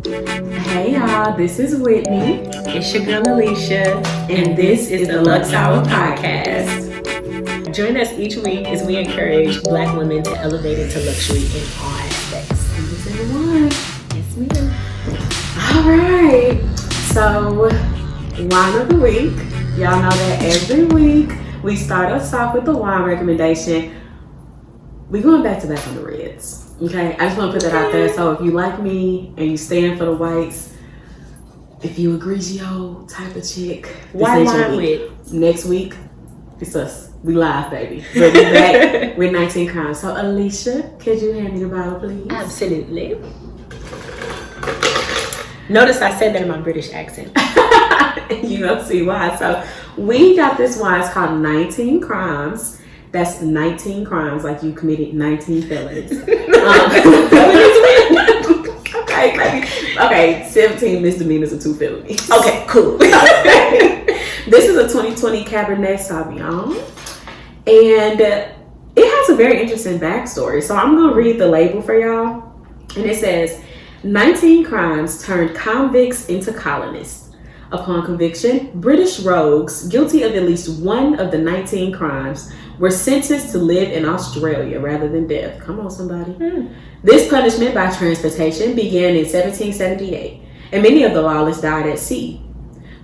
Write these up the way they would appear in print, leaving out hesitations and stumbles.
Hey y'all, this is Whitney. It's your girl Alicia, and this is the Luxe Hour Podcast. Join us each week as we encourage Black women to elevate into luxury in all aspects. Yes, ma'am. All right. So, wine of the week. Y'all know that every week we start us off with the wine recommendation. We're going back to back on the reds. Okay, I just want to put that out there. So if you like me and you stand for the whites, if you a Grigio type of chick, why wine with? Next week, it's us. We live, baby. We'll be back with 19 Crimes. So Alicia, could you hand me the bottle, please? Absolutely. Notice I said that in my British accent. You don't see why. So we got this wine. It's called 19 Crimes. That's 19 crimes, like you committed 19 felonies. Okay, baby. Okay, 17 misdemeanors and 2 felonies. Okay, cool. This is a 2020 Cabernet Sauvignon, and it has a very interesting backstory. So I'm going to read the label for y'all, and it says, 19 crimes turned convicts into colonists. Upon conviction, British rogues guilty of at least one of the 19 crimes were sentenced to live in Australia rather than death. Come on, somebody. This punishment by transportation began in 1778, and many of the lawless died at sea.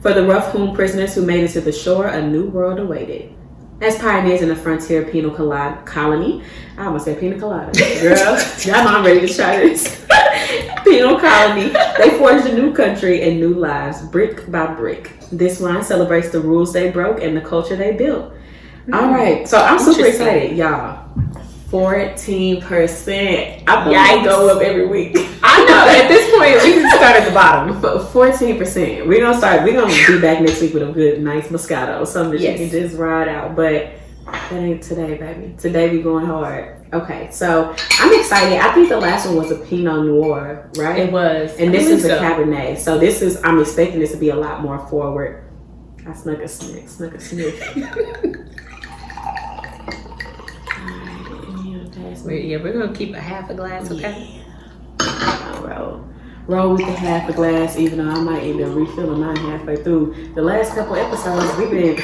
For the rough-hewn prisoners who made it to the shore, a new world awaited. As pioneers in the frontier penal colony, I almost said pina colada. Girl, y'all know I'm ready to try this. Penal colony, they forged a new country and new lives, brick by brick. This wine celebrates the rules they broke and the culture they built. All right, so I'm super excited, y'all. 14%. I go up every week. I know. At this point, we can start at the bottom. 14%. We're gonna be back next week with a good, nice Moscato, something that you can just ride out. But that ain't today, baby. Today we going hard. Okay, so I'm excited. I think the last one was a Pinot Noir, right? It was, and this is a Cabernet. So I'm expecting this to be a lot more forward. I snuck a sniff. Yeah, we're gonna keep a half a glass, okay? Yeah. Roll with the half a glass, even though I might end up refilling mine halfway through. The last couple episodes, we've been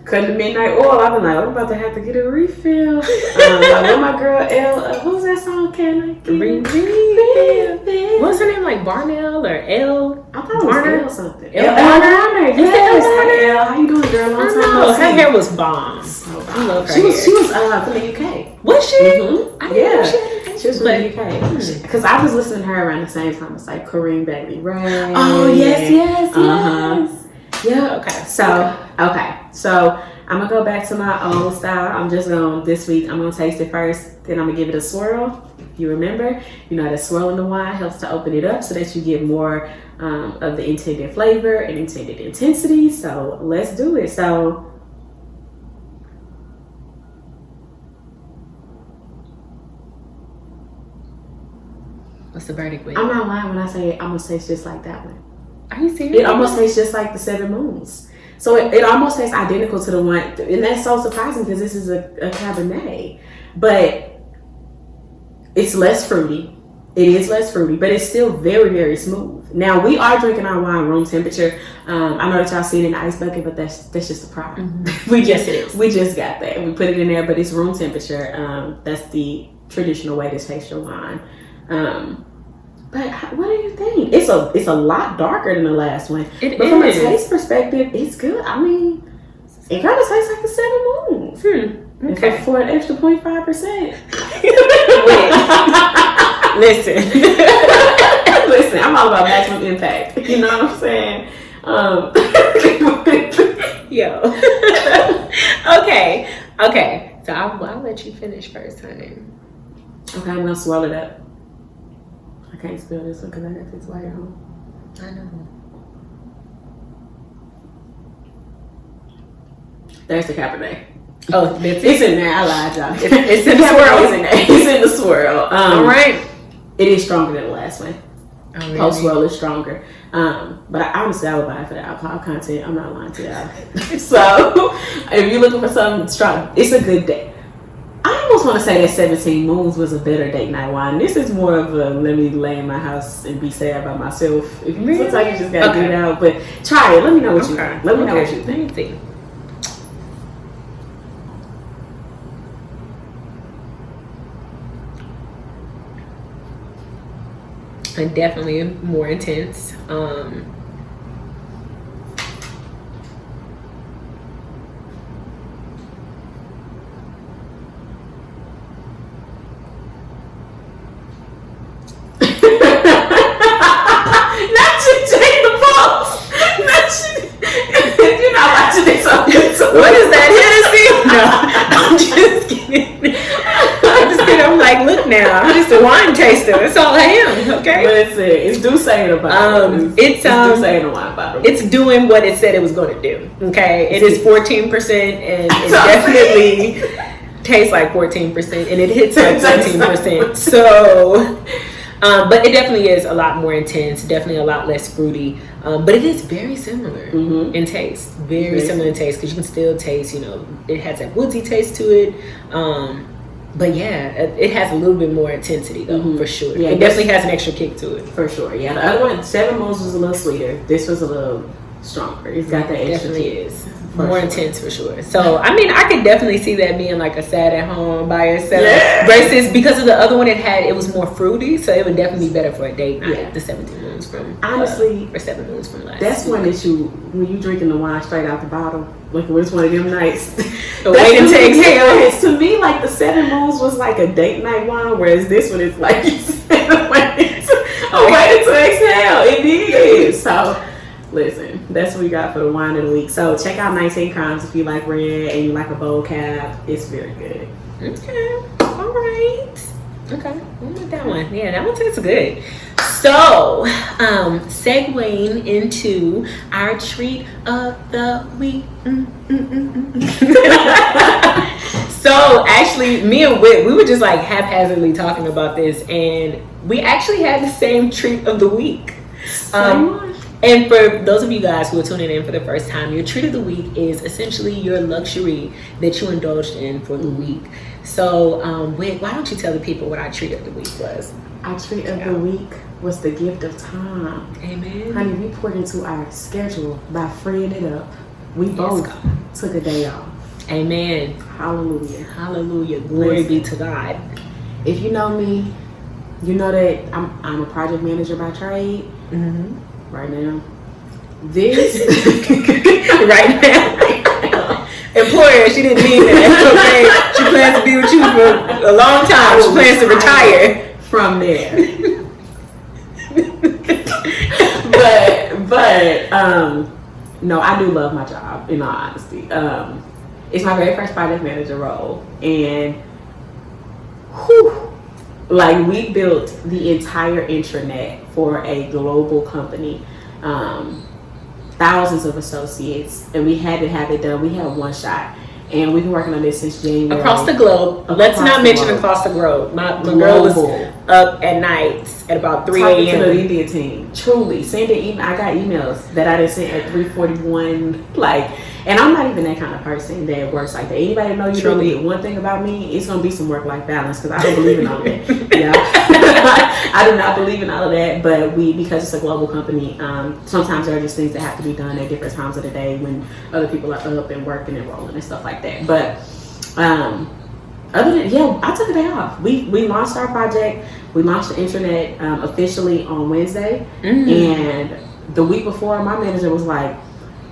cutting the midnight oil. I've been like, I'm about to have to get a refill. With my girl Elle, who's that song? Can I get a refill? What's her name? Like Barnell or Elle? I thought it was Elle something. Elle Barner. Yes. Hey, Elle. How you doing, girl? Long time no see. Her hair was bomb. I love her. She was from the UK. Was she? Mm-hmm. I didn't know she was from the UK. Because I was listening to her around the same time. It's like Kareem Bailey Ray. Oh yes. Yeah. Okay. So I'm gonna go back to my old style. This week I'm gonna taste it first, then I'm gonna give it a swirl. If you remember, you know that swirling the wine helps to open it up so that you get more of the intended flavor and intended intensity. So let's do it. So what's the verdict with? I'm not lying when I say it almost tastes just like that one. Are you serious? It almost tastes just like the Seven Moons. So it almost tastes identical to the one, and that's so surprising because this is a Cabernet, but it's less fruity. It is less fruity, but it's still very, very smooth. Now we are drinking our wine room temperature. I know that y'all see it in the ice bucket, but that's just the product. Mm-hmm. We just got that. We put it in there, but it's room temperature. That's the traditional way to taste your wine. But what do you think? It's a lot darker than the last one. But from a taste perspective, it's good. I mean, it kind of tastes like the Seven Moons. Okay. For an extra 0.5%. Listen, I'm all about maximum impact. You know what I'm saying? Yo. Okay. So I'll let you finish first, honey. Okay, I'm gonna swirl it up. I can't spill this one because I got this white on. I know. There's the Cabernet. Oh, it's in there. I lied, y'all. It's in the swirl. It's in the swirl. All right. It is stronger than the last one. Oh, really? Post swirl is stronger. But honestly, I would buy it for the alcohol content. I'm not lying to y'all. So if you're looking for something strong, it's a good day. I almost almost want to say that 17 Moons was a better date night wine. This is more of a let me lay in my house and be sad by myself. If you looks like you just gotta get it out, but try it. Let me know what you think. Let me know what you think. And definitely more intense. What is that, Hennessy? No, I'm just kidding. I'm like, look now, I'm just a wine taster. That's all I am. Okay. Listen, it's Douce in a bottle. It's Douce in a wine bottle. It's doing what it said it was going to do. Okay. It is 14%, and it definitely tastes like 14%, and it hits like 14%. So. But it definitely is a lot more intense, definitely a lot less fruity. But it is very similar in taste. Very similar in taste, because you can still taste, it has that woodsy taste to it. But yeah, it has a little bit more intensity though, for sure. Yeah, it definitely has an extra kick to it. For sure, yeah. The other one, 7 Moons, was a little sweeter. This was a little stronger. It's got that extra kick. Is. More intense for sure. So I mean, I could definitely see that being like a sad at home by yourself. Yeah. Versus because of the other one it was more fruity, so it would definitely be better for a date night. Yeah. The 17 Moons from honestly, or 7 Moons from last. That's one that when you drinking the wine straight out the bottle, like when it's one of them nights. Waiting to exhale. To me, like the 7 Moons was like a date night wine, whereas this one is like waiting to exhale. It is. So. Listen, that's what we got for the wine of the week. So check out 19 Crimes if you like red and you like a bold cap. It's very good. Okay. All right. Okay. I like that one. Yeah, that one tastes good. So, segueing into our treat of the week. So actually, me and Whit, we were just like haphazardly talking about this, and we actually had the same treat of the week. And for those of you guys who are tuning in for the first time, your treat of the week is essentially your luxury that you indulged in for the week. So, Whit, why don't you tell the people what our treat of the week was? Our treat of the week was the gift of time. Amen. Honey, we poured into our schedule by freeing it up. We both took a day off. Amen. Hallelujah. Hallelujah. Glory be to God. If you know me, you know that I'm a project manager by trade. Mm-hmm. Right now. This right now. Employer, she didn't mean that. Okay. She plans to be with you for a long time. She plans to retire from there. No, I do love my job, in all honesty. It's my very first project manager role, and like we built the entire intranet for a global company, thousands of associates, and we had to have it done. We had one shot, and we've been working on this since January. Across the globe. Let's not mention across the globe. My girl was up at night at about 3 a.m. Talking to the India team. Truly, sending email. I got emails that I didn't send at 3:41. And I'm not even that kind of person that works like that. Anybody know you really get one thing about me, it's gonna be some work-life balance, because I don't believe in all of that. Yeah, I do not believe in all of that. But because it's a global company, sometimes there are just things that have to be done at different times of the day when other people are up and working and rolling and stuff like that. But other than I took a day off. We launched our project. We launched the internet officially on Wednesday, and the week before, my manager was like,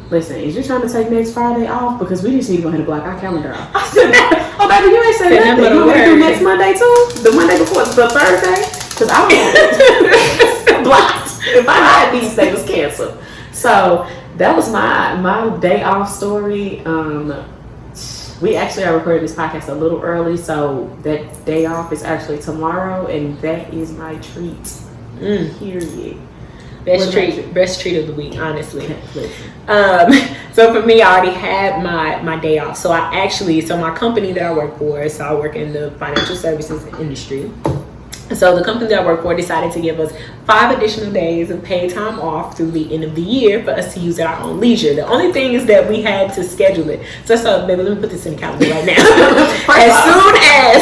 "Listen, is you trying to take next Friday off? Because we just need to go ahead and block our calendar off." I said, "Oh, baby, you ain't said nothing. You want to do next Monday too? The Monday before, the Thursday? Because I don't blocked. If I had these, they was canceled." So that was my day off story. We actually are recording this podcast a little early, so that day off is actually tomorrow, and that is my treat. Period. Best treat of the week, honestly. So for me, I already had my day off. So my company that I work for, so I work in the financial services industry. So the company that I work for decided to give us 5 additional days of paid time off through the end of the year for us to use at our own leisure. The only thing is that we had to schedule it. So I thought, baby, let me put this in the calendar right now. As soon as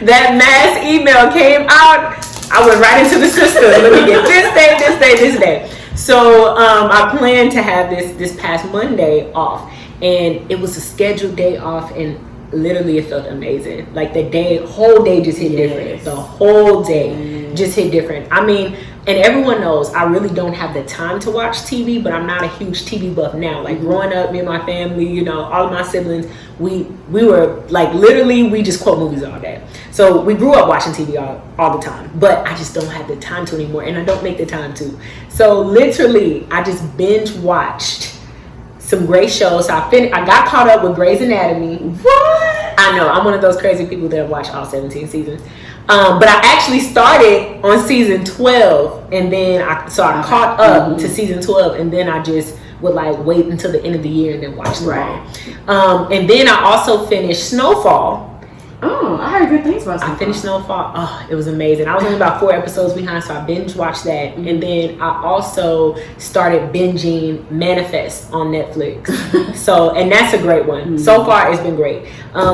that mass email came out, I went right into the system. Let me get this day. So I planned to have this past Monday off, and it was a scheduled day off, and literally it felt amazing. Like whole day just hit different. The whole day just hit different. I mean, and everyone knows I really don't have the time to watch TV, but I'm not a huge TV buff now. Like growing up, me and my family, you know, all of my siblings, we were like, literally, we just quote movies all day. So we grew up watching TV all the time, but I just don't have the time to anymore, and I don't make the time to. So literally, I just binge watched some great shows. So I got caught up with Grey's Anatomy. What? I know, I'm one of those crazy people that have watched all 17 seasons. But I actually started on season 12, and then I caught up to season 12, and then I just would like wait until the end of the year and then watch them all. And then I also finished Snowfall. Oh, I heard good things about Snowfall. I finished Snowfall. Oh, it was amazing. I was only about 4 episodes behind, so I binge watched that. And then I also started binging Manifest on Netflix. And that's a great one. So far, it's been great.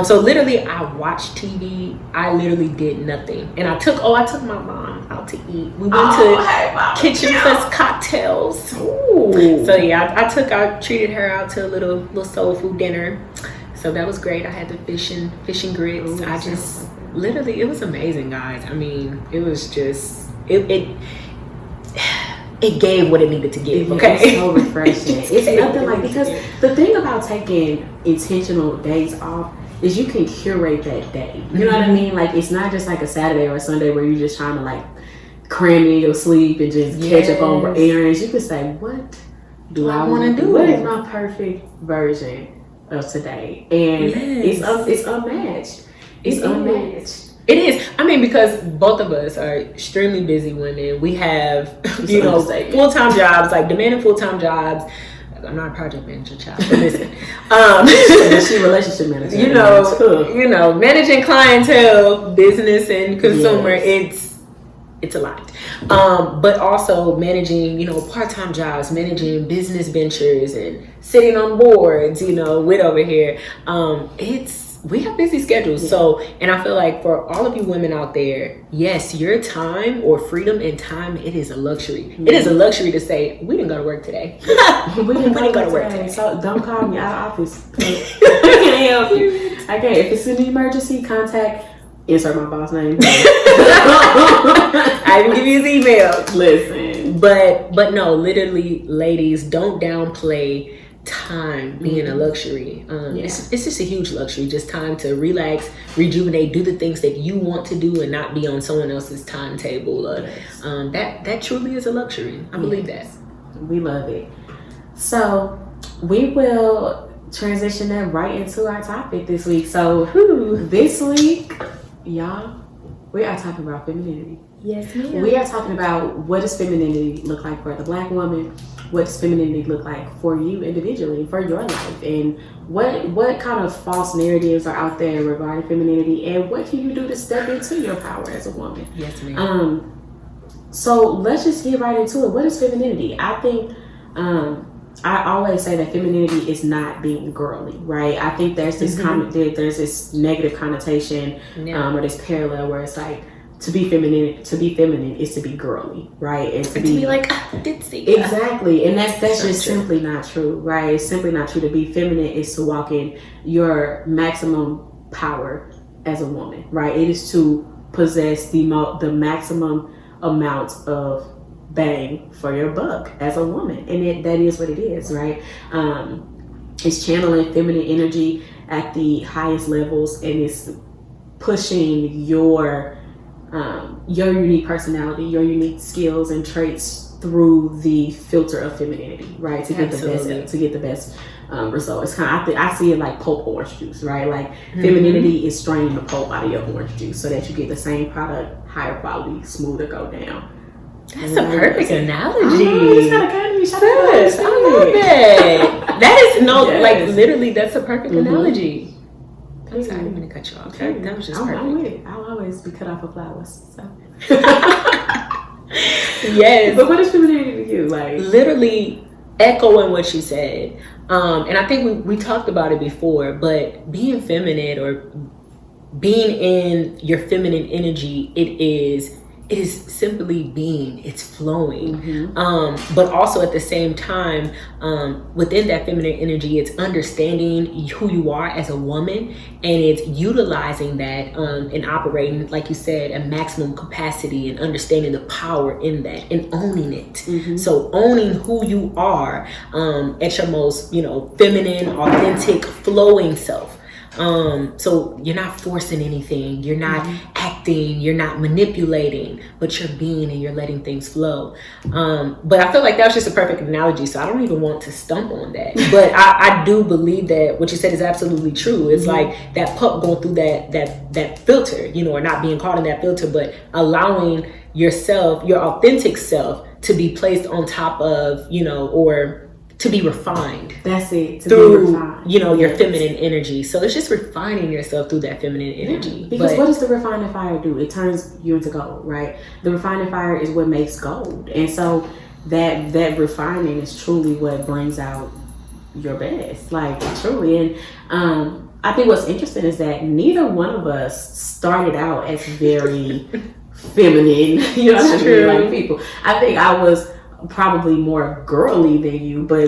So literally, I watched TV. I literally did nothing. And I took my mom out to eat. We went to Kitchen Plus Cocktails. Ooh. So yeah, I treated her out to a little soul food dinner. So that was great. I had the fish and grits. I just literally, it was amazing, guys. I mean, it was just it gave what it needed to give. Okay, it's so refreshing. It's nothing like, because the thing about taking intentional days off is you can curate that day. You know what I mean? Like, it's not just like a Saturday or a Sunday where you're just trying to like cram in your sleep and just catch up on errands. You can say, what do I want to do? What is my perfect version of today? And it's unmatched. It's unmatched. It is. I mean, because both of us are extremely busy women. We have, full-time jobs, like demanding full-time jobs. I'm not a project manager, child, but listen. She relationship manager. You know, managing clientele, business, and consumer. It's a lot. But also managing, part-time jobs, managing business ventures, and sitting on boards, with over here. We have busy schedules. So, and I feel like for all of you women out there, yes, your time or freedom and time, it is a luxury. Mm-hmm. It is a luxury to say, we didn't go to work today. we didn't go to work today. So don't call me out of office. I can't help you. Okay, if it's an emergency, contact, insert my boss name. I can give you his email. Listen. But no, literally, ladies, don't downplay time being a luxury. It's just a huge luxury. Just time to relax, rejuvenate, do the things that you want to do, and not be on someone else's timetable. That truly is a luxury. I believe that. We love it. So we will transition that right into our topic this week. So this week, y'all, we are talking about femininity. Yes, ma'am. We are talking about, what does femininity look like for the Black woman? What does femininity look like for you individually, for your life? And what kind of false narratives are out there regarding femininity? And what can you do to step into your power as a woman? Yes, ma'am. So let's just get right into it. What is femininity? I think I always say that femininity is not being girly, right? I think there's this there's this negative connotation or this parallel where it's like, to be feminine is to be girly, right? And to be like ditzy. Exactly. And that's just simply not true, right? It's simply not true. To be feminine is to walk in your maximum power as a woman, right? It is to possess the maximum amount of bang for your buck as a woman. And that is what it is, right? It's channeling feminine energy at the highest levels, and it's pushing your unique personality, your unique skills and traits through the filter of femininity, right? To get the best result. It's kind of, I see it like pulp orange juice, right? Like femininity is straining the pulp out of your orange juice so that you get the same product, higher quality, smoother go down. That's a perfect analogy. It's kind of candy. I love it. That is literally, that's a perfect analogy. I'm sorry, I didn't mean to cut you off. That was just perfect. I'm with it. I'll always be cut off of flowers. So. Yes. But what is femininity to you? Like, literally echoing what you said. And I think we talked about it before, but being feminine or being in your feminine energy, it is simply being, it's flowing. But also at the same time, within that feminine energy, it's understanding who you are as a woman, and it's utilizing that and operating, like you said, at maximum capacity, and understanding the power in that and owning it. So owning who you are at your most, feminine, authentic, flowing self. So you're not forcing anything, you're not acting, you're not manipulating, but you're being and you're letting things flow. But I feel like that was just a perfect analogy, so I don't even want to stump on that. But I do believe that what you said is absolutely true. It's like that pup going through that filter, or not being caught in that filter, but allowing yourself, your authentic self, to be placed on top of, or to be refined. That's it. Through, be refined. Your feminine energy. So it's just refining yourself through that feminine energy. Because what does the refining fire do? It turns you into gold, right? The refining fire is what makes gold. And so that refining is truly what brings out your best. Like, truly. And I think what's interesting is that neither one of us started out as very feminine, like people. I think I was probably more girly than you, but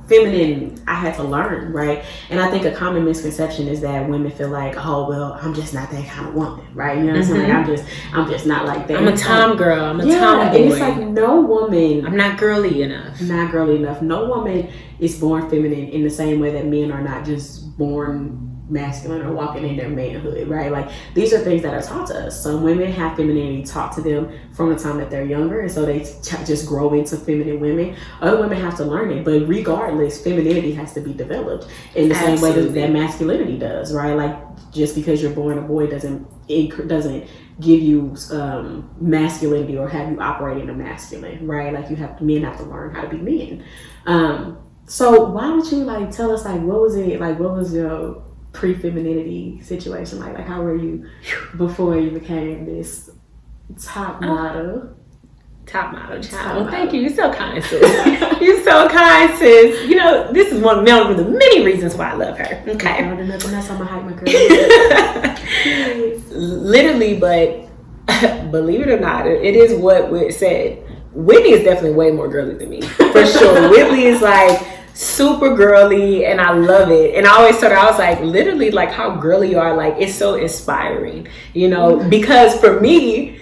feminine, I had to learn, right? And I think a common misconception is that women feel like, oh, well, I'm just not that kind of woman, right? You know what I'm saying? Like, I'm just not like that. I'm a tom girl. I'm a tom boy. And it's like no woman. I'm not girly enough. Not girly enough. No woman is born feminine in the same way that men are not just born masculine or walking in their manhood, right? Like, these are things that are taught to us. Some women have femininity taught to them from the time that they're younger, and so they just grow into feminine women. Other women have to learn it, but regardless, femininity has to be developed in the same way that masculinity does, right? Like, just because you're born a boy doesn't give you masculinity or have you operating a masculine, right? Like, men have to learn how to be men. So why would you tell us what was it like? What was your pre-femininity situation like? How were you before you became this top model? Top model, child. Well, thank you. You're so kind, sis. You're so kind, sis. This is one of the many reasons why I love her. Okay. I don't know nothing else. I'm gonna hype my career. Literally, but believe it or not, it is what Whit said. Whitney is definitely way more girly than me, for sure. Whitney is super girly, and I love it. And I always told her, I was like, literally, how girly you are, it's so inspiring, because for me,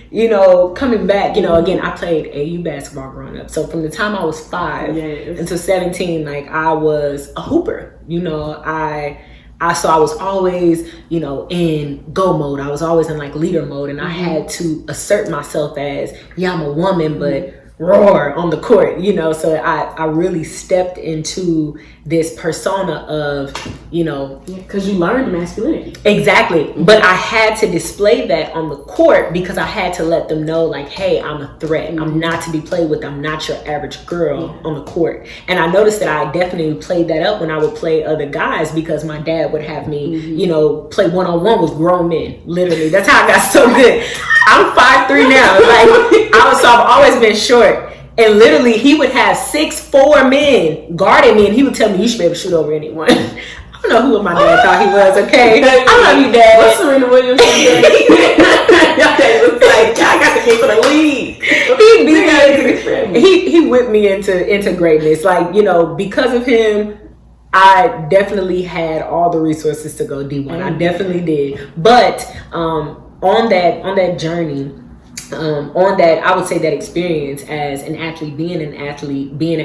coming back, again, I played AU basketball growing up. So from the time I was 5 until 17, I was a hooper. So I was always, in go mode. I was always in leader mode, and I had to assert myself as, I'm a woman, but roar on the court, so I really stepped into this persona of, because you learned masculinity. Exactly. But I had to display that on the court because I had to let them know, hey, I'm a threat. I'm not to be played with. I'm not your average girl on the court. And I noticed that I definitely played that up when I would play other guys, because my dad would have me, play one-on-one with grown men. Literally. That's how I got so good. I'm 5'3" now. I've always been short. And literally, he would have 6'4" men guarding me, and he would tell me, you should be able to shoot over anyone. I don't know who my dad thought he was, okay? I love you, Dad. What's Serena Williams? Y'all dad looks like, I got to get to the league. He whipped me into greatness. Because of him, I definitely had all the resources to go D1. I definitely did. But on that journey, I would say that experience as an athlete, being an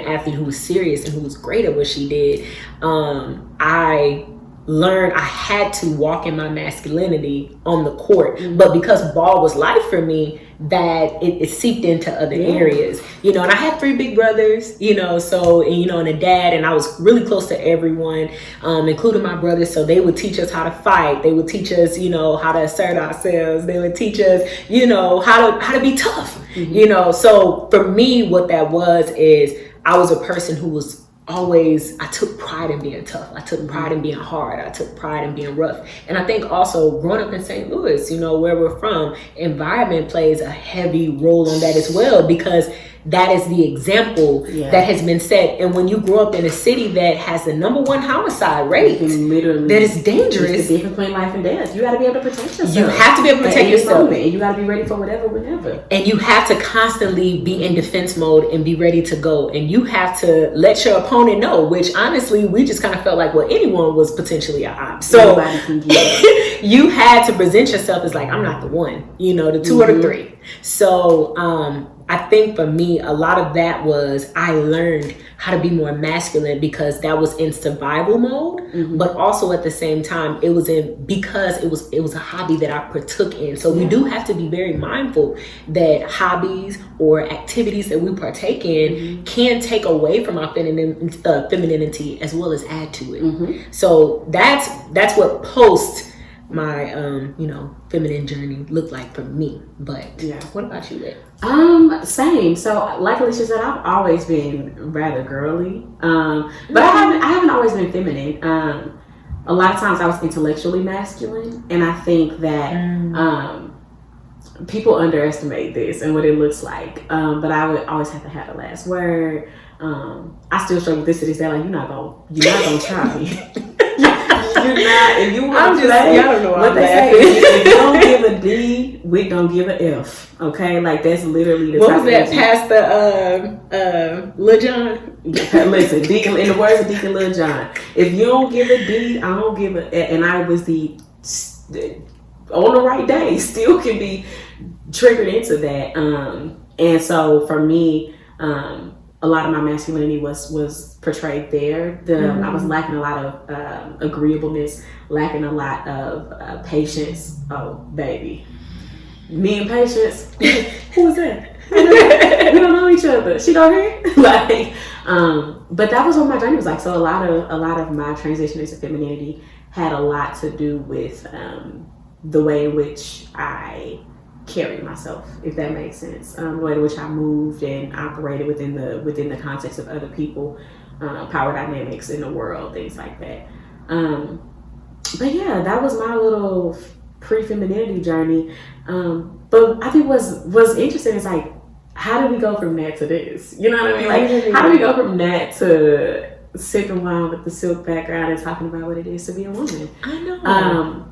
athlete who was serious and who was great at what she did, I learned I had to walk in my masculinity on the court. But because ball was life for me, that it seeped into other areas, and I had 3 big brothers, so, and a dad, and I was really close to everyone, including my brothers. So they would teach us how to fight. They would teach us, how to assert ourselves. They would teach us, how to be tough, So for me, what that was is I was a person who was I took pride in being tough. I took pride in being hard. I took pride in being rough. And I think also growing up in St. Louis, where we're from, environment plays a heavy role on that as well, because that is the example that has been set. And when you grow up in a city that has the #1 homicide rate, that is dangerous. It's the difference between life and death. You got to be able to protect yourself. You have to be able to protect yourself. And you got to be ready for whatever, whenever. And you have to constantly be in defense mode and be ready to go. And you have to let your opponent know, which honestly, we just kind of felt like, well, anyone was potentially an op. So you had to present yourself as like, I'm not the one, the 2 or the 3. So I think for me, a lot of that was I learned how to be more masculine because that was in survival mode, but also at the same time, it was because it was a hobby that I partook in. So we do have to be very mindful that hobbies or activities that we partake in can take away from our femininity as well as add to it. So that's what post my feminine journey looked like for me. But what about you, Liz? Same. So like Alicia said, I've always been rather girly, but I haven't always been feminine. A lot of times I was intellectually masculine, and I think that people underestimate this and what it looks like, but I would always have to have the last word. I still struggle with this to this day. Like, you're not gonna try me. You're not, and you want to play. Y'all don't know what they say. If you don't give a D, we don't give a F. Okay, like that's literally the. What was that? Pastor Lil John. Listen, Deacon. In the words of Deacon Lil John, if you don't give a D, I don't give a. And I was on the right day, still can be triggered into that. And so for me, a lot of my masculinity was portrayed there. I was lacking a lot of agreeableness, lacking a lot of patience. Oh, baby. Me and patience? Who was that? We don't know each other. She go here? But that was what my journey was like. So a lot of my transition into femininity had a lot to do with the way in which I carried myself, if that makes sense. The way in which I moved and operated within the context of other people, power dynamics in the world, things like that. But yeah, that was my little pre-femininity journey. But I think what's interesting is like, how do we go from that to this? You know what I mean? Like, how do we go from that to sipping wine with the silk background and talking about what it is to be a woman? I know.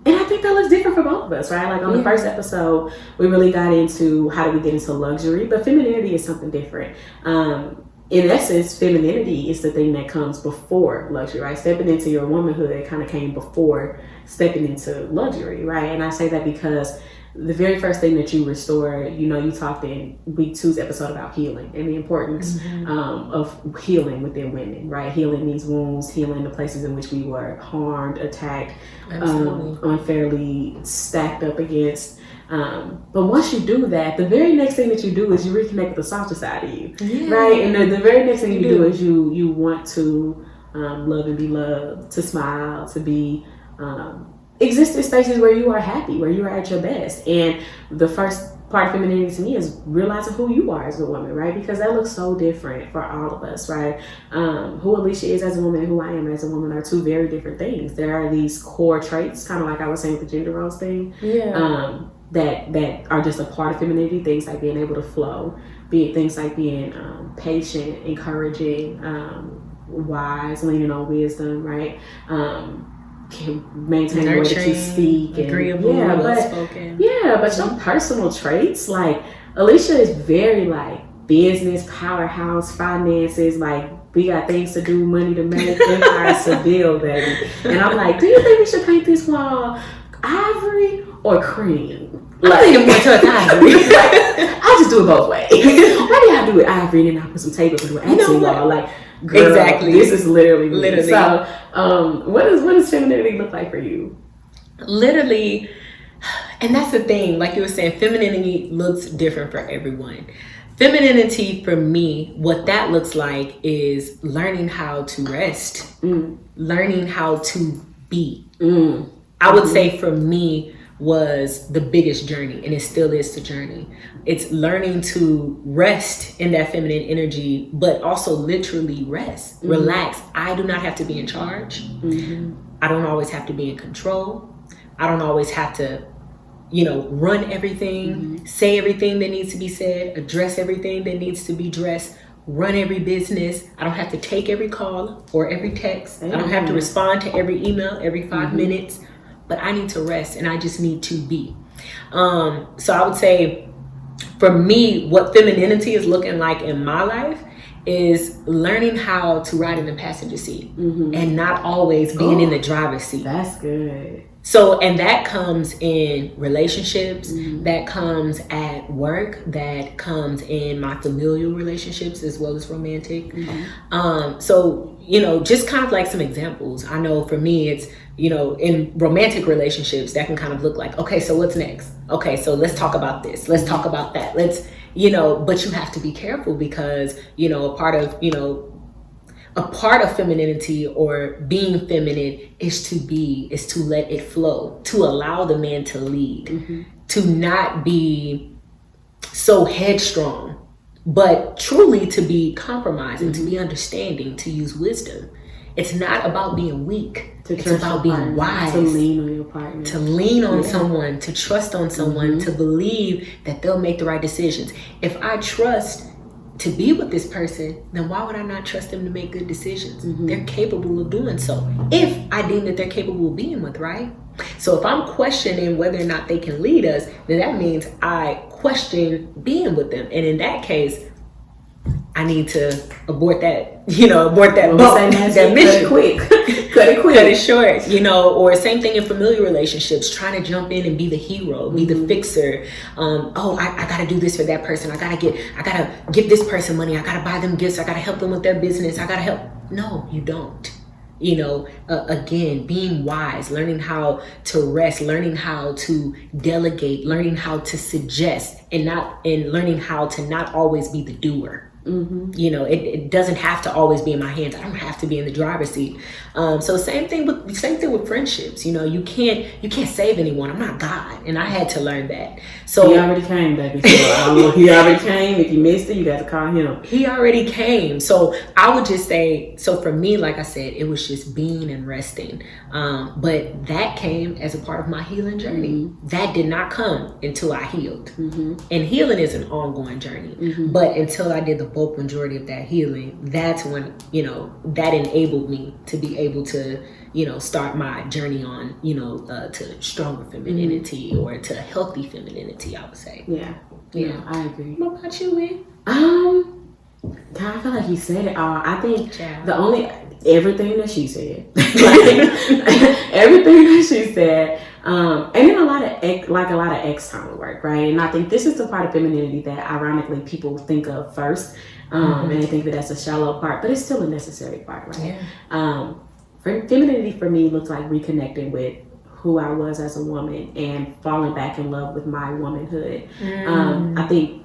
And I think that looks different for both of us, right? Like on the first episode, we really got into how do we get into luxury, but femininity is something different. In essence, femininity is the thing that comes before luxury, right? Stepping into your womanhood kind of came before stepping into luxury, right? And I say that because the very first thing that you restore, you talked in week 2's episode about healing and the importance of healing within women, right? Healing these wounds, healing the places in which we were harmed, attacked, unfairly stacked up against. But once you do that, the very next thing that you do is you reconnect with the softer side of you, right? And the very next thing you do is you want to love and be loved, to smile, to be exist in spaces where you are happy, where you are at your best. And the first part of femininity to me is realizing who you are as a woman, right? Because that looks so different for all of us, right? Who Alicia is as a woman and who I am as a woman are two very different things. There are these core traits, kind of like I was saying with the gender roles thing, that are just a part of femininity. Things like being able to flow, things like being patient, encouraging, wise, leaning on wisdom, right? Can maintain the way that you speak, and agreeable, well-spoken. But your personal traits, like Alicia is very like business, powerhouse, finances, like we got things to do, money to make, empires to build, baby. And I'm like, do you think we should paint this wall ivory or cream? I think I'm going to ivory. I just do it both ways. Why do y'all do it ivory and then I put some tape up and do an accent wall? Like, girl, exactly. This is literally me. So, what does femininity look like for you? Literally, and that's the thing. Like you were saying, femininity looks different for everyone. Femininity for me, what that looks like is learning how to rest, learning how to be. I would say for me, was the biggest journey, and it still is the journey. It's learning to rest in that feminine energy, but also literally rest, relax. I do not have to be in charge. I don't always have to be in control. I don't always have to, run everything, say everything that needs to be said, address everything that needs to be addressed, run every business. I don't have to take every call or every text. I don't have to respond to every email every 5 minutes, but I need to rest, and I just need to be. So I would say, for me, what femininity is looking like in my life is learning how to ride in the passenger seat and not always being in the driver's seat. That's good. So, and that comes in relationships, that comes at work, that comes in my familial relationships as well as romantic. So, just kind of like some examples. I know for me, it's, in romantic relationships, that can kind of look like, okay, so what's next? Okay, so let's talk about this. Let's talk about that. Let's, but you have to be careful because, a part of femininity or being feminine is to let it flow, to allow the man to lead, to not be so headstrong, but truly to be compromising, to be understanding, to use wisdom. It's not about being weak. It's about being wise. To lean on your partner. To lean on someone, to trust on someone, to believe that they'll make the right decisions. If I trust to be with this person, then why would I not trust them to make good decisions? They're capable of doing so. If I deem that they're capable of being with, right? So if I'm questioning whether or not they can lead us, then that means I question being with them. And in that case, I need to abort that mission. Cut it quick. Cut it short, or same thing in familiar relationships, trying to jump in and be the hero, be the fixer. I gotta do this for that person. I gotta give this person money. I gotta buy them gifts. I gotta help them with their business. I gotta help. No, you don't. Again, being wise, learning how to rest, learning how to delegate, learning how to suggest, and learning how to not always be the doer. It doesn't have to always be in my hands. I don't have to be in the driver's seat. So same thing with friendships. You can't save anyone. I'm not God, and I had to learn that. So he already came, baby. So he already came. If you missed it, you got to call him. He already came. So I would just say, so for me, like I said, it was just being and resting. But that came as a part of my healing journey. That did not come until I healed. And healing is an ongoing journey. But until I did the bulk majority of that healing, that's when that enabled me to be able to start my journey on to stronger femininity or to healthy femininity, I would say. Yeah, I agree. What about you, Wee? God, I feel like you said it all. I think everything that she said, everything that she said, and then a lot of external work, right? And I think this is the part of femininity that ironically people think of first, and they think that that's a shallow part, but it's still a necessary part, right? Femininity for me looks like reconnecting with who I was as a woman and falling back in love with my womanhood. I think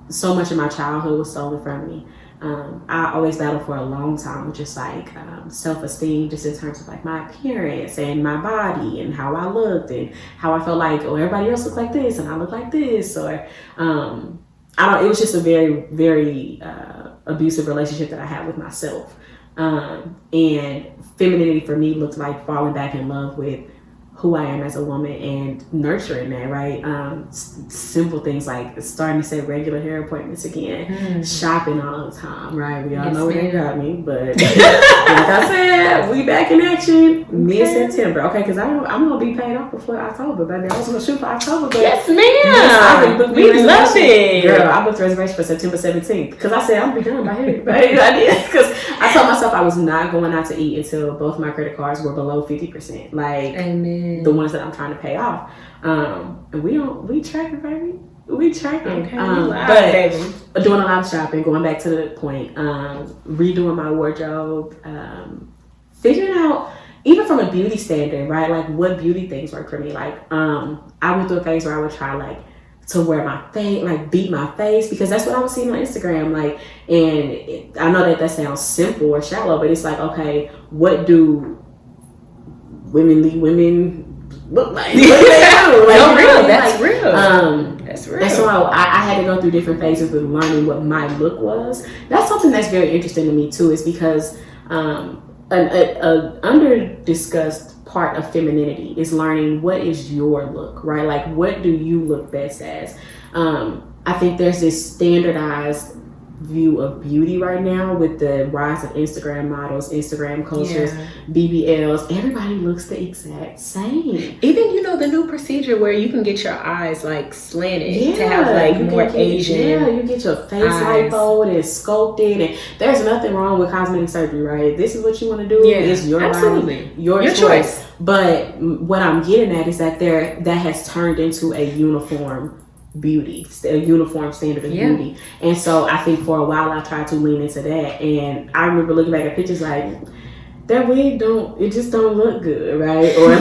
so much of my childhood was stolen from me. I always battled for a long time with just like self-esteem, just in terms of like my appearance and my body and how I looked and how I felt like, everybody else looked like this and I look like this, or it was just a very, very abusive relationship that I had with myself. And femininity for me looks like falling back in love with who I am as a woman and nurturing that, right? Simple things like starting to set regular hair appointments again, shopping all the time, right? We all know where they got me, but like I said, we back in action mid-September, okay? Because I'm gonna be paid off before October, baby. I was gonna shoot for October, but yes, ma'am. We love it, girl. I booked reservation for September 17th because I said I'm gonna be done by here, right? I did because I told myself I was not going out to eat until both my credit cards were below 50%, like. Amen. The ones that I'm trying to pay off, and we tracking, baby. We tracking, but doing a lot of shopping. Going back to the point, redoing my wardrobe, figuring out even from a beauty standard, right? Like what beauty things work for me. Like I went through a phase where I would try like to wear my face, like beat my face, because that's what I was seeing on Instagram. Like, and I know that sounds simple or shallow, but it's like, okay, what do women look like? What do they do? Like, no, real. That's real. That's real. And so I had to go through different phases of learning what my look was. That's something that's very interesting to me too, is because an under discussed part of femininity is learning what is your look, right? Like, what do you look best as? I think there's this standardized view of beauty right now with the rise of Instagram models, Instagram cultures, BBLs. Everybody looks the exact same. Even, the new procedure where you can get your eyes like slanted to have like more Asian. Yeah, you get your face lipoed and sculpted, and there's nothing wrong with cosmetic surgery, right? This is what you want to do. It's your body, your choice. But what I'm getting at is that that has turned into a uniform beauty, a uniform standard of beauty. And so I think for a while I tried to lean into that, and I remember looking back at pictures like, that wig just don't look good, right? Or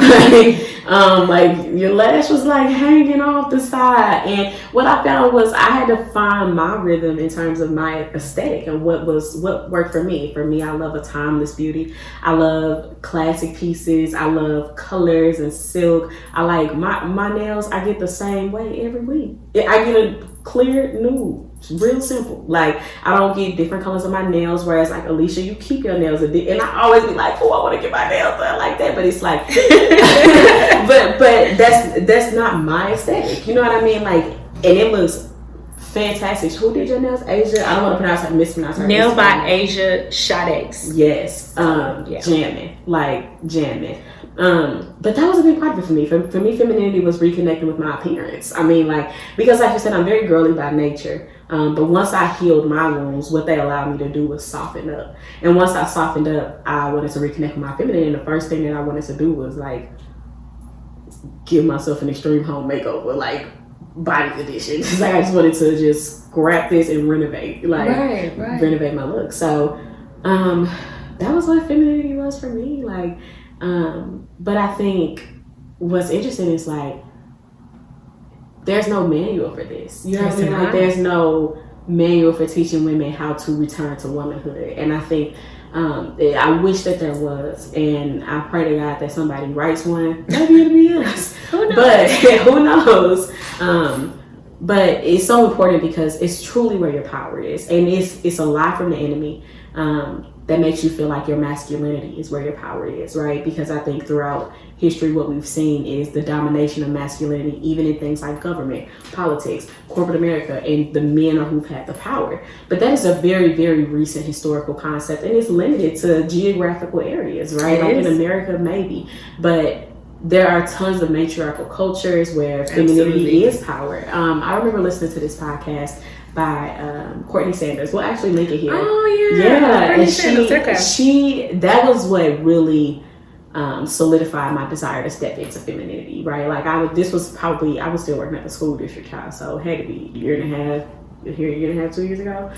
like your lash was like hanging off the side. And what I found was I had to find my rhythm in terms of my aesthetic and what worked for me. For me, I love a timeless beauty. I love classic pieces. I love colors and silk. I like my nails. I get the same way every week. I get a clear nude. It's real simple. Like, I don't get different colors of my nails, whereas like Alicia, you keep your nails and I always be like, oh, I want to get my nails done like that, but it's like but that's not my aesthetic, you know what I mean? Like, and it looks fantastic. Who did your nails? Asia? I don't want to mispronounce her. Nailed by Asia Shadex. Yes. Jamming. But that was a big part of it for me. For me, femininity was reconnecting with my appearance. I mean, like, because like you said, I'm very girly by nature. But once I healed my wounds, what they allowed me to do was soften up. And once I softened up, I wanted to reconnect with my femininity. And the first thing that I wanted to do was like give myself an extreme home makeover, like body edition. Like, I just wanted to just scrap this and renovate, renovate my look. So that was what femininity was for me. Like, but I think what's interesting is like, there's no manual for this. You know what I mean? Like, there's no manual for teaching women how to return to womanhood. And I think I wish that there was, and I pray to God that somebody writes one. Maybe it'll be us. Who knows? But who knows? But it's so important because it's truly where your power is, and it's a lie from the enemy that makes you feel like your masculinity is where your power is, right? Because I think throughout history, what we've seen is the domination of masculinity, even in things like government, politics, corporate America, and the men are who've had the power. But that is a very, very recent historical concept, and it's limited to geographical areas, right? Like in America, maybe, but there are tons of matriarchal cultures where femininity is power. I remember listening to this podcast by Courtney Sanders. We'll actually link it here. Oh yeah, and she that was what really solidified my desire to step into femininity, right? Like, I was still working at the school district, child, so it had to be a year and a half, 2 years ago.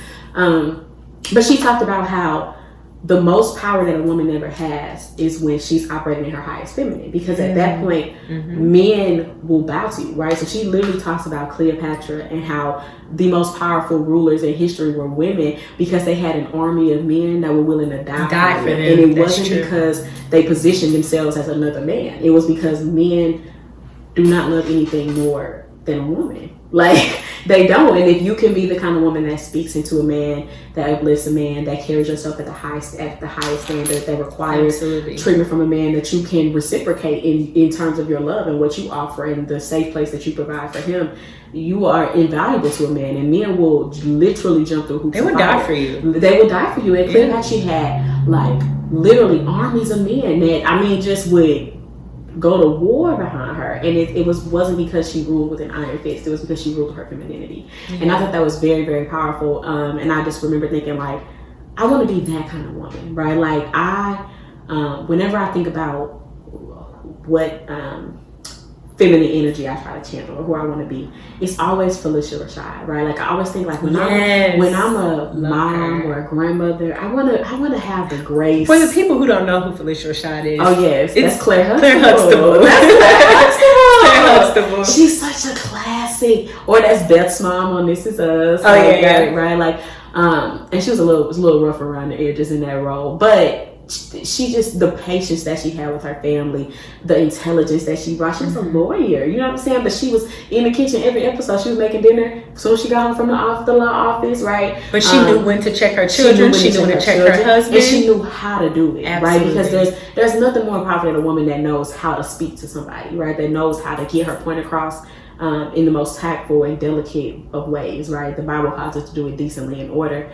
But she talked about how the most power that a woman ever has is when she's operating in her highest feminine, because at that point, men will bow to you, right? So she literally talks about Cleopatra and how the most powerful rulers in history were women because they had an army of men that were willing to die for them. And it wasn't because they positioned themselves as another man. It was because men do not love anything more than a woman. Like, they don't. And if you can be the kind of woman that speaks into a man, that uplifts a man, that carries yourself at the highest standard, that requires treatment from a man, that you can reciprocate in terms of your love and what you offer and the safe place that you provide for him, you are invaluable to a man. And men will literally jump through hoops. They would die for you. They would die for you. And Cleopatra had like literally armies of men that, just would go to war behind her, and it wasn't because she ruled with an iron fist. It was because she ruled her femininity. And I thought that was very, very powerful. And I just remember thinking, like, I want to be that kind of woman, right? Like, whenever I think about what feminine energy I try to channel or who I want to be, it's always Felicia Rashad, right? Like, I always think like when I'm a mom or a grandmother, I want to have the grace. For the people who don't know who Felicia Rashad is, it's Claire Huxtable. Claire Huxtable. She's such a classic. Or that's Beth's mom on This Is Us. Right? Like, and she was a little rough around the edges in that role, but she just, the patience that she had with her family, the intelligence that she brought. She was a lawyer, you know what I'm saying? But she was in the kitchen every episode. She was making dinner. So she got home from the law office, right? But she knew when to check her children. She knew when to check her husband. And she knew how to do it, Absolutely. right? Because there's nothing more powerful than a woman that knows how to speak to somebody, right? That knows how to get her point across in the most tactful and delicate of ways, right? The Bible calls us to do it decently and in order.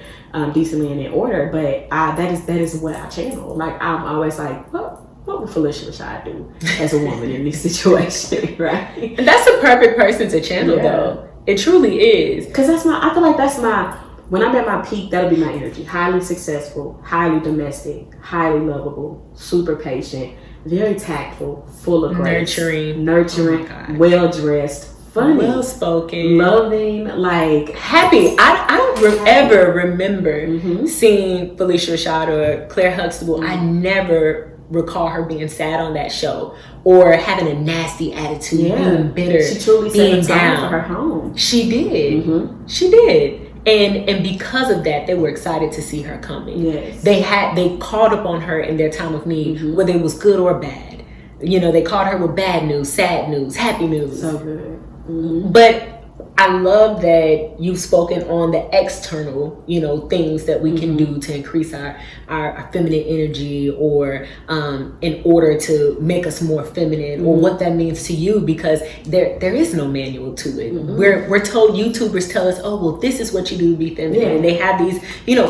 But that is what I channel. Like, I'm always like, what would Felicia Rashad do as a woman in this situation, right? And that's a perfect person to channel, though. It truly is. Because I feel like that's when I'm at my peak, that'll be my energy. Highly successful, highly domestic, highly lovable, super patient, very tactful, full of grace. Nurturing, well-dressed, funny, well-spoken, loving, like happy. I don't ever remember seeing Felicia Rashad or Claire Huxtable. I never recall her being sad on that show or having a nasty attitude, being bitter, she truly being set the tone down for her home. She did. She did. And because of that, they were excited to see her coming. Yes. They called upon her in their time of need, whether it was good or bad. You know, they called her with bad news, sad news, happy news. So good. But I love that you've spoken on the external, things that we can do to increase our feminine energy, or in order to make us more feminine, or what that means to you, because there is no manual to it. We're told, YouTubers tell us, oh, well, this is what you do to be feminine. And they have these,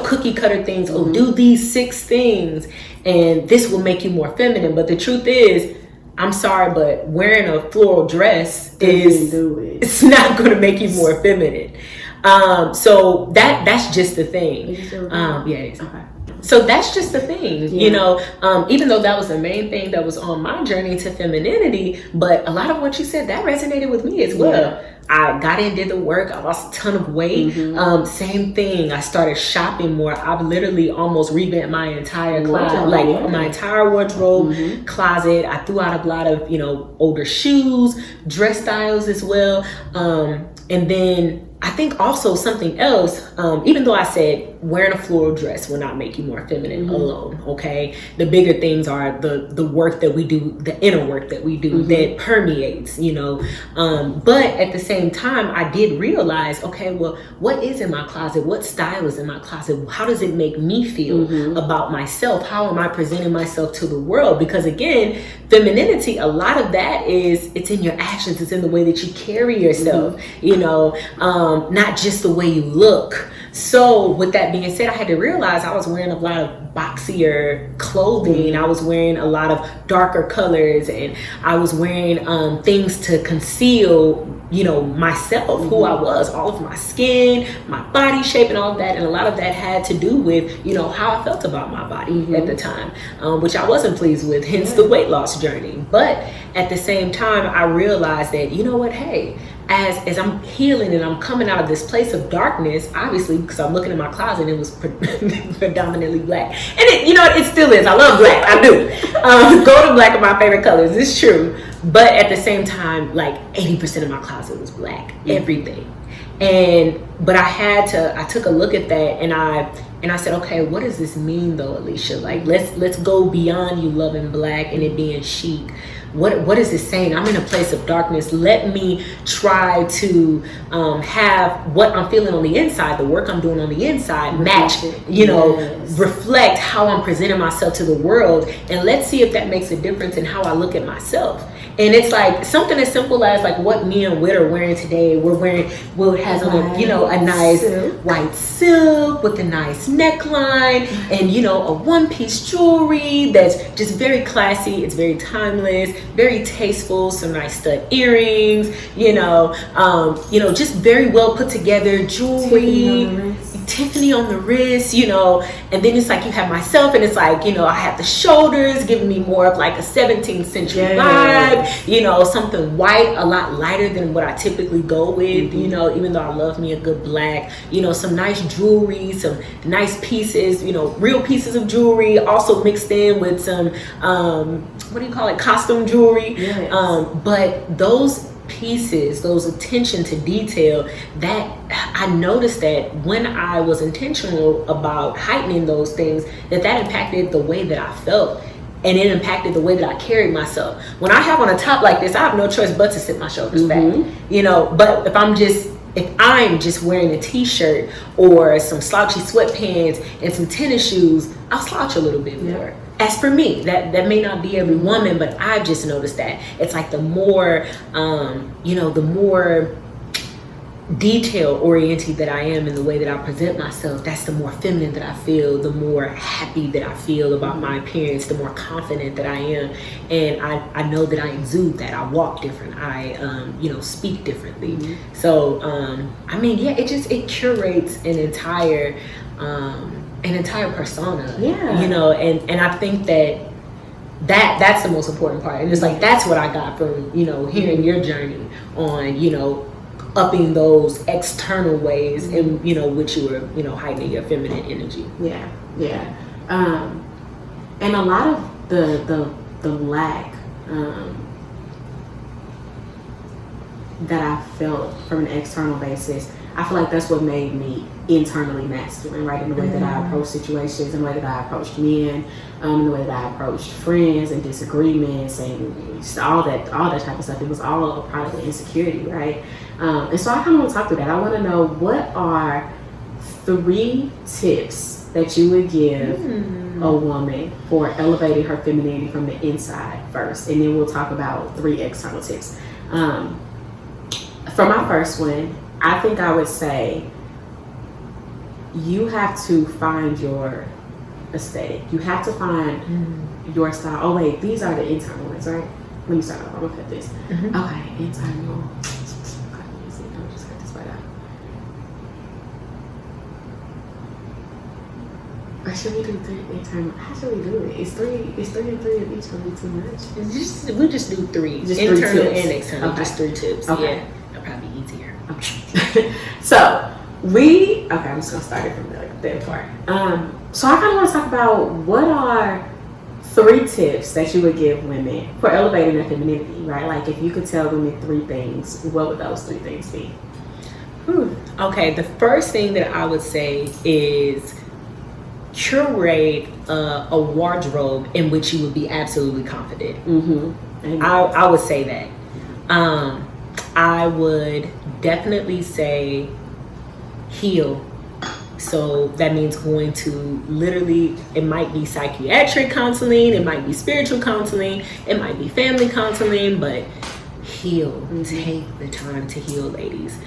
cookie cutter things. Oh, do these 6 things and this will make you more feminine. But the truth is, I'm sorry, but wearing a floral dress it's not going to make you more feminine. So that's just the thing. Okay. So that's just the thing, even though that was the main thing that was on my journey to femininity, but a lot of what you said, that resonated with me as well. I got in, did the work. I lost a ton of weight. Same thing. I started shopping more. I've literally almost revamped my entire closet, my entire wardrobe, closet. I threw out a lot of, older shoes, dress styles as well. And then I think also something else, even though I said wearing a floral dress will not make you more feminine alone, okay? The bigger things are the work that we do, the inner work that we do that permeates, but at the same time, I did realize, okay, well, what is in my closet? What style is in my closet? How does it make me feel about myself? How am I presenting myself to the world? Because again, femininity, a lot of that it's in your actions. It's in the way that you carry yourself, not just the way you look. So with that being said, I had to realize I was wearing a lot of boxier clothing. I was wearing a lot of darker colors, and I was wearing things to conceal, myself, who I was, all of my skin, my body shape, and all of that. And a lot of that had to do with, how I felt about my body at the time, which I wasn't pleased with, hence the weight loss journey. But at the same time, I realized that, hey, as I'm healing and I'm coming out of this place of darkness, obviously, because I'm looking in my closet and it was predominantly black. And it still is. I love black. I do. Gold and black are my favorite colors. It's true. But at the same time, like 80% of my closet was black. Everything. But I took a look at that and I said, okay, what does this mean though, Alicia? Like, let's go beyond you loving black and it being chic. What is this saying? I'm in a place of darkness. Let me try to have what I'm feeling on the inside, the work I'm doing on the inside, match, reflect how I'm presenting myself to the world. And let's see if that makes a difference in how I look at myself. And it's like something as simple as like what me and Whit are wearing today. Will has on a nice white silk with a nice neckline and a one-piece jewelry that's just very classy. It's very timeless, very tasteful. Some nice stud earrings. Just very well put together jewelry. Tiffany on the wrist, and then it's like you have myself, and it's like, I have the shoulders giving me more of like a 17th century vibe, something white, a lot lighter than what I typically go with, even though I love me a good black, some nice jewelry, some nice pieces, real pieces of jewelry, also mixed in with some, costume jewelry. But those pieces, those attention to detail, that I noticed that when I was intentional about heightening those things, that impacted the way that I felt. And it impacted the way that I carried myself. When I have on a top like this, I have no choice but to sit my shoulders back, you know. But if I'm just wearing a t-shirt or some slouchy sweatpants and some tennis shoes, I'll slouch a little bit more. As for me, that may not be every woman, but I've just noticed that it's like the more, the more detail oriented that I am in the way that I present myself, that's the more feminine that I feel, the more happy that I feel about my appearance, the more confident that I am. And I know that I exude that. I walk different. I, speak differently. So, it curates an entire persona, you know, and I think that's the most important part. And it's like, that's what I got from, you know, hearing your journey on, you know, upping those external ways in, you know, which you were, you know, heightening your feminine energy. And a lot of the lack that I felt from an external basis, I feel like that's what made me internally masculine, right? In the way that I approach situations, in the way that I approached men, in the way that I approached friends and disagreements and all that type of stuff. It was all a part of the insecurity, right? And so I kind of want to talk through that. I want to know, what are 3 tips that you would give a woman for elevating her femininity from the inside first, and then we'll talk about 3 external tips. For my first one, I think I would say you have to find your aesthetic. You have to find your style. Oh wait, these are the internal ones, right? Let me start off. I'm gonna cut this. Okay, internal. I'm just cut this right out. Or should we do 3 internal? How should we do it? It's 3 and 3 of each would be too much. We'll just do 3. Just internal and external. Okay. Just 3 tips. Okay. Yeah, that'll probably be easier. Okay. So I'm just gonna start it from that part. So I kind of want to talk about, what are 3 tips that you would give women for elevating their femininity, right? Like, if you could tell women 3 things, what would those 3 things be? Okay, the first thing that I would say is curate a wardrobe in which you would be absolutely confident. I would say that. I would definitely say heal. So that means going to literally, it might be psychiatric counseling, it might be spiritual counseling, it might be family counseling, but heal. Take the time to heal, ladies.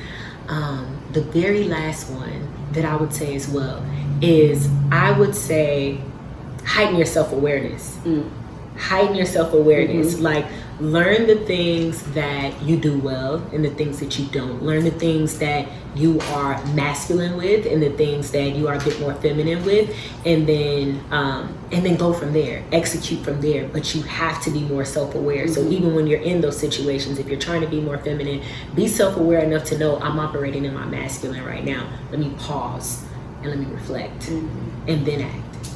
The very last one that I would say as well is, I would say heighten your self-awareness. Heighten your self-awareness. Like, learn the things that you do well and the things that you don't. Learn the things that you are masculine with and the things that you are a bit more feminine with, and then go from there. Execute from there. But you have to be more self-aware. So even when you're in those situations, if you're trying to be more feminine, be self-aware enough to know, I'm operating in my masculine right now. Let me pause and let me reflect and then act.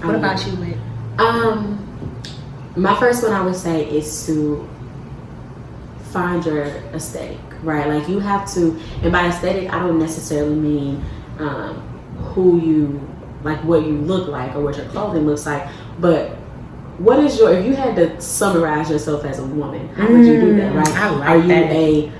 What about you, Whit? My first one I would say is to find your aesthetic, right? Like, you have to, and by aesthetic, I don't necessarily mean who you, like what you look like or what your clothing looks like, but what is your, if you had to summarize yourself as a woman, how would you do that, right? Are you a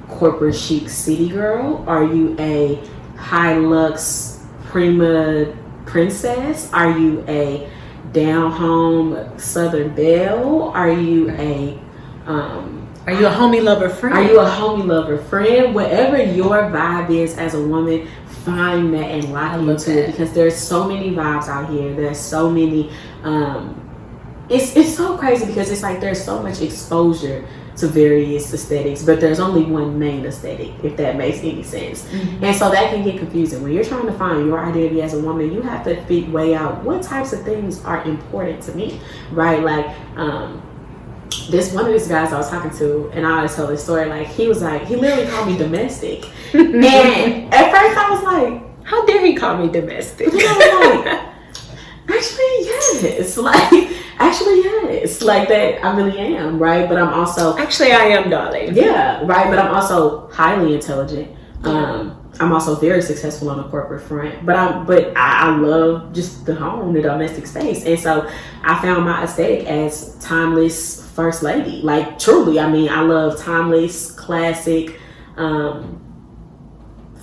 corporate chic city girl? Are you a high lux prima princess? Are you a down home Southern belle? Are you a homie lover friend? Are you a homie lover friend? Whatever your vibe is as a woman, find that and lock into it, because there's so many vibes out here. There's so many. It's so crazy because it's like there's so much exposure to various aesthetics, but there's only one main aesthetic, if that makes any sense. And so that can get confusing. When you're trying to find your identity as a woman, you have to weigh out what types of things are important to me, right? Like, one of these guys I was talking to, and I always tell this story, like, he literally called me domestic. And at first I was like, how dare he call me domestic? But then I was like, actually, yes. Like, Actually, yes, like that. I really am, right? But I'm also actually I am, darling. Yeah, right. But I'm also highly intelligent. I'm also very successful on the corporate front. But I love just the home, the domestic space, and so I found my aesthetic as timeless first lady. Like truly, I mean, I love timeless, classic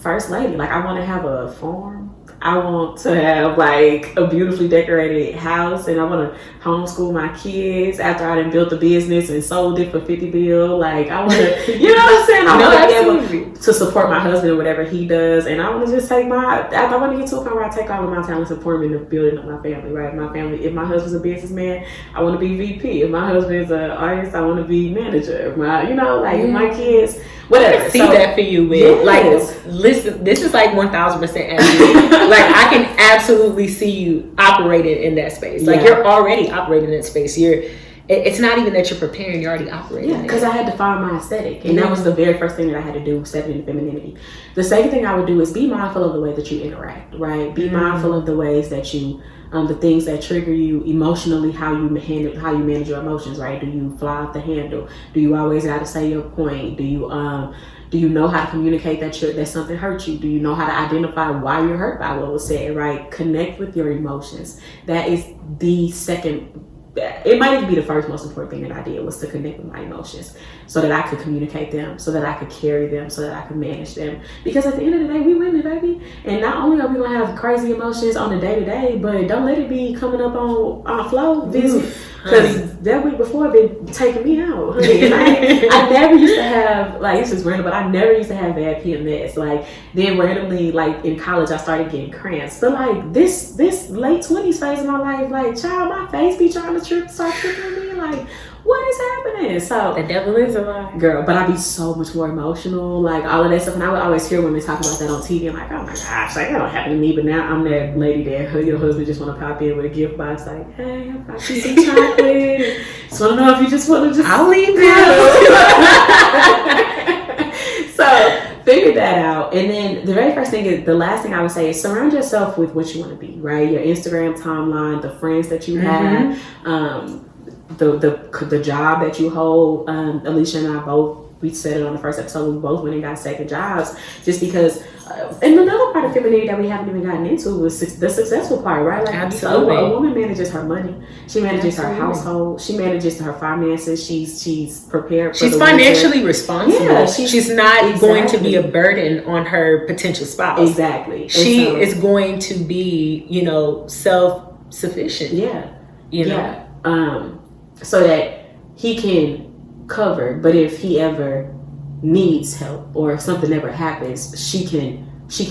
first lady. Like I want to have a farm. I want to have like a beautifully decorated house, and I want to homeschool my kids after I done built the business and sold it for 50 bill. Like I want to, you know what I'm saying? I want to be able to support my husband in whatever he does, and I want to just take I want to get to a point where I take all of my talents and pour them in the building of my family. Right? My family. If my husband's a businessman, I want to be VP. If my husband's an artist, I want to be manager. If my, my kids. Whatever. I see that for you with like, listen, this is like 1000% accurate. Like I can absolutely see you operating in that space. Like you're already operating in that space. It's not even that you're preparing, you're already operating. Yeah, because I had to find my aesthetic. And that was the very first thing that I had to do, stepping into femininity. The second thing I would do is be mindful of the way that you interact, right? Be mindful of the ways that you the things that trigger you emotionally, how you manage your emotions, right? Do you fly off the handle? Do you always gotta say your point? Do you know how to communicate that something hurt you? Do you know how to identify why you're hurt by what was said, right? Connect with your emotions. That is the second. It might even be the first most important thing that I did, was to connect with my emotions so that I could communicate them, so that I could carry them, so that I could manage them. Because at the end of the day, we women, baby. And not only are we going to have crazy emotions on the day-to-day, but don't let it be coming up on flow visit. Because that week before, been taking me out, honey. And I never used to have, like, this is random, but I never used to have bad PMS. Like, then randomly, like, in college, I started getting cramps. But, like, this late 20s phase of my life, like, child, my face be trying to start tripping me. Like, what is happening? So the devil is alive, girl. But I be so much more emotional, like all of that stuff. And I would always hear women talk about that on TV. I'm like, oh my gosh, like that don't happen to me. But now I'm that lady that your husband just want to pop in with a gift box, like, hey, I brought you some chocolate. Just want to know if you just want to I'll leave you. So figure that out. And then the very first thing the last thing I would say is surround yourself with what you want to be, right? Your Instagram timeline, the friends that you have, the job that you hold. Alicia and I both, we said it on the first episode, we both went and got second jobs just because. And another part of femininity that we haven't even gotten into was the successful part, right? Like, absolutely. A woman manages her money. She manages her household. She manages her finances. She's prepared for she's financially responsible. Yeah, she's not going to be a burden on her potential spouse. Exactly. She is going to be, self-sufficient. Yeah. So that he can cover, but if he ever needs help or if something ever happens, she can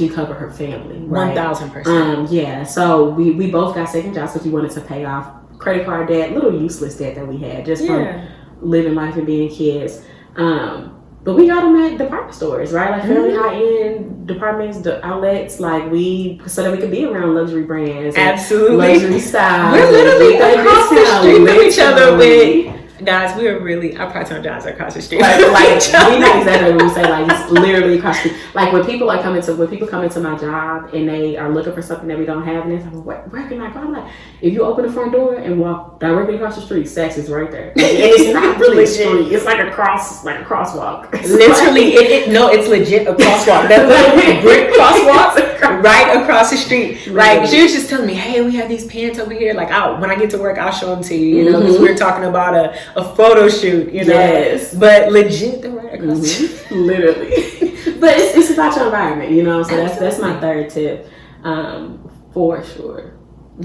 cover her family, right? 1000%. Yeah, so we both got second jobs because we wanted to pay off credit card debt, little useless debt that we had just from living life and being kids. But we got them at department stores, right? Like fairly high-end departments, the outlets, so that we could be around luxury brands. Absolutely. Luxury style. We're literally across the street from each other with... Guys, we are really, our part-time jobs are across the street. Like we know exactly what we say, like it's literally across the street. Like when people come into my job and they are looking for something that we don't have, and they're like, where can I go? I'm like, if you open the front door and walk directly across the street, Saks is right there. And it's not really a street, it's like a crosswalk. Literally, it's legit a crosswalk. That little brick crosswalk right across the street. Like she was just telling me, hey, we have these pants over here. Like when I get to work, I'll show them to you, because we're talking about a photo shoot, Yes. But legit, they're right across the street. Literally. But it's about your environment, so that's my third tip, for sure.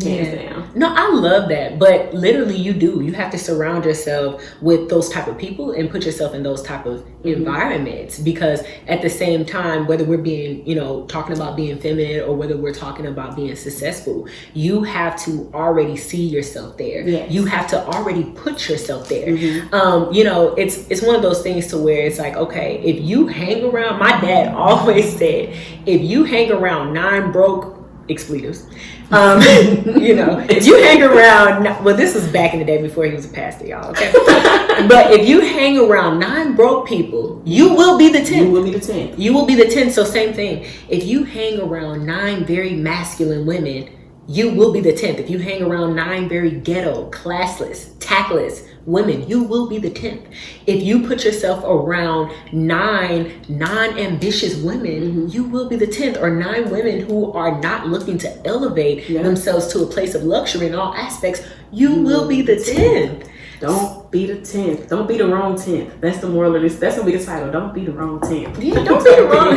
Hands down. No, I love that. But literally you have to surround yourself with those type of people and put yourself in those type of environments, because at the same time, whether we're being, talking about being feminine or whether we're talking about being successful, you have to already see yourself there. Yes. You have to already put yourself there. It's one of those things to where it's like, okay, if you hang around, my dad always said, if you hang around 9 broke expletives. If you hang around, well, this was back in the day before he was a pastor, y'all, okay? But if you hang around 9 broke people, you will be the 10th. You will be the 10th. You will be the 10th. So same thing. If you hang around 9 very masculine women, you will be the 10th. If you hang around 9 very ghetto, classless, tactless women, you will be the 10th. If you put yourself around 9 non-ambitious women, you will be the 10th. Or 9 women who are not looking to elevate themselves to a place of luxury in all aspects, you will be the 10th. Don't be the 10th. Don't be the wrong 10th. That's the moral of this. That's gonna be the title. Don't be the wrong 10th. Yeah, don't be the wrong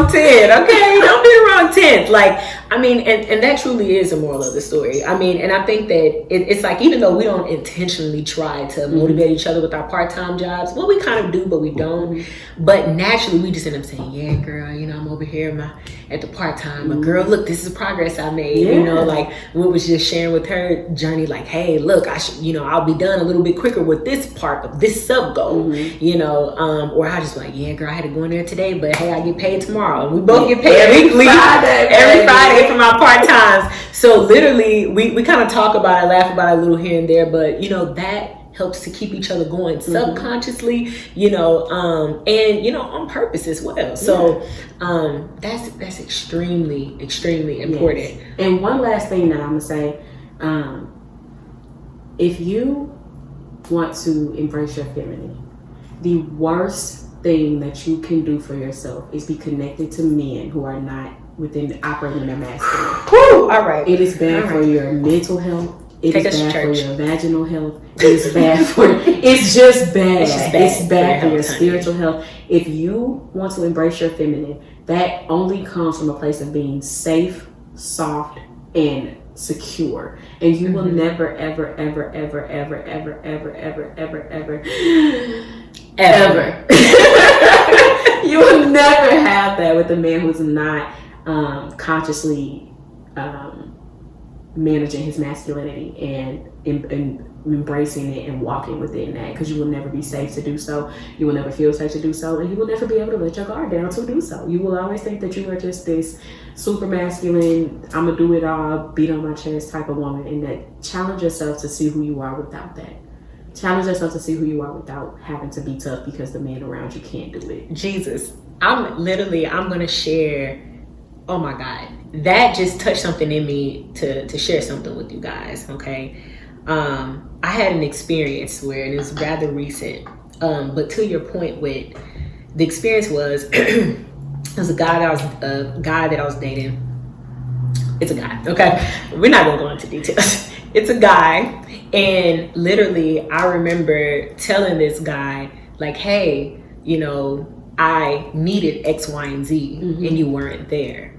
10th, okay? Don't be the wrong 10th. Like, I mean, and that truly is a moral of the story. I mean, and I think that it's like, even though we don't intentionally try to motivate each other with our part-time jobs, well, we kind of do, but we don't. But naturally, we just end up saying, yeah, girl, you know, I'm over here at the part-time. But girl, look, this is progress I made. You know, like, we was just sharing with her journey, like, hey, look, I'll be done a little bit quicker with this part of this sub goal, you know, or I just like, yeah, girl, I had to go in there today, but hey, I get paid tomorrow. We both get paid weekly, every Friday from our part-times. So literally, we kind of talk about it, laugh about it a little here and there, but you know, that helps to keep each other going subconsciously, you know, and you know, on purpose as well. So that's extremely, extremely important. Yes. And one last thing that I'm gonna say, if you want to embrace your femininity, the worst thing that you can do for yourself is be connected to men who are not operating in their masculine. Woo! All right. It is bad for your mental health. It Take is us to bad for church. your vaginal health. It's bad for it's just bad. It's bad for your spiritual health. If you want to embrace your feminine, that only comes from a place of being safe, soft, and secure. And you will never, ever, ever, ever, ever, ever, ever, ever, ever, ever. You will never have that with a man who's not consciously managing his masculinity and embracing it and walking within that, because you will never be safe to do so. You will never feel safe to do so, and you will never be able to let your guard down to do so. You will always think that you are just this super masculine, I'm gonna do it all, beat on my chest type of woman, and that challenge yourself to see who you are without that. Challenge yourself to see who you are without having to be tough because the man around you can't do it. Jesus, I'm gonna share. Oh my God, that just touched something in me to share something with you guys. Okay, I had an experience where it was rather recent, but to your point, with the experience was it was a guy that I was dating. It's a guy. Okay, we're not gonna go into details. It's a guy, and literally, I remember telling this guy, like, hey, you know, I needed X, Y, and Z, and you weren't there.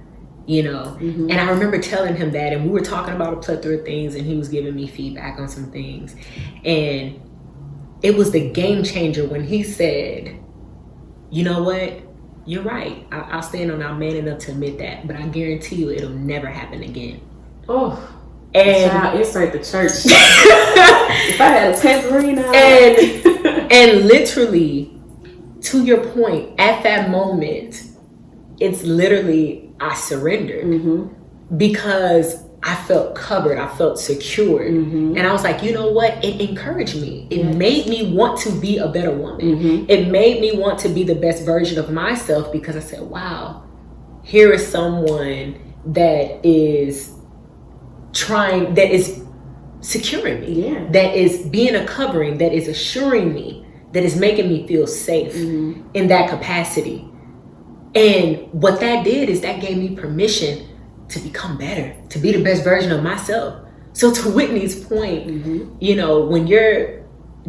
You know, and I remember telling him that, and we were talking about a plethora of things, and he was giving me feedback on some things. And it was the game changer when he said, you know what, you're right. I'll stand on, I'm man enough to admit that, but I guarantee you it'll never happen again. Oh, and child, it's like the church. If I had a tambourine out. And literally, to your point, at that moment, it's literally, I surrendered because I felt covered. I felt secure. And I was like, you know what? It encouraged me. It made me want to be a better woman. It made me want to be the best version of myself, because I said, wow, here is someone that is that is securing me, that is being a covering, that is assuring me, that is making me feel safe in that capacity. And what that did is that gave me permission to become better, to be the best version of myself. So to Whitney's point, you know, when you're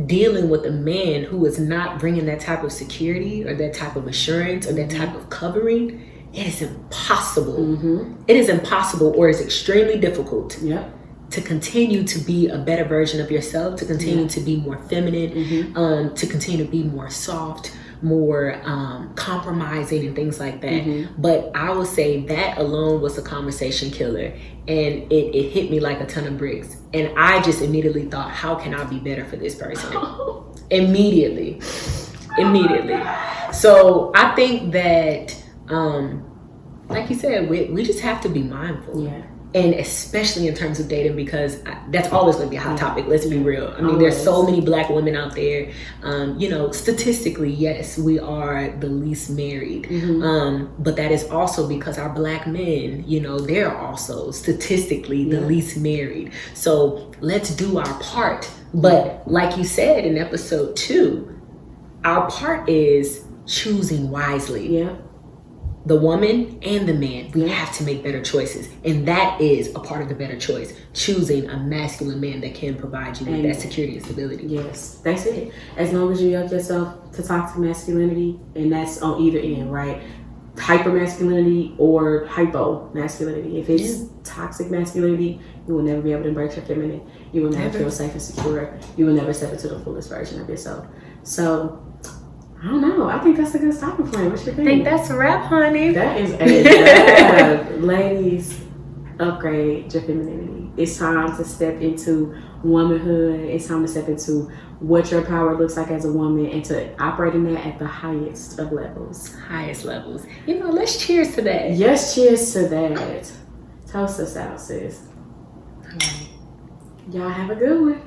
dealing with a man who is not bringing that type of security or that type of assurance or that type of covering, it is impossible. It is impossible, or it's extremely difficult to continue to be a better version of yourself, to continue to be more feminine, to continue to be more soft, more compromising and things like that. But I would say that alone was a conversation killer, and it hit me like a ton of bricks. And I just immediately thought, how can I be better for this person? Immediately. So I think that like you said, we just have to be mindful. And especially in terms of dating, because that's always going to be a hot topic. Let's be real. I mean, Always. there's so many Black women out there. Statistically, yes, we are the least married. But that is also because our Black men, they're also statistically the least married. So let's do our part. But like you said in episode 2, our part is choosing wisely. Yeah. The woman and the man, we have to make better choices. And that is a part of the better choice. Choosing a masculine man that can provide you with that security and stability. Yes, that's it. As long as you yoke yourself to toxic masculinity, and that's on either end, right? Hyper masculinity or hypo masculinity. If it's toxic masculinity, you will never be able to embrace your feminine. You will never feel safe and secure. You will never step into the fullest version of yourself. So, I don't know. I think that's a good stopping point. What's your opinion? I think that's a wrap, honey. That is a wrap. Ladies, upgrade your femininity. It's time to step into womanhood. It's time to step into what your power looks like as a woman and to operate in that at the highest of levels. Highest levels. Let's cheers to that. Yes, cheers to that. Toast us out, sis. All right. Y'all have a good one.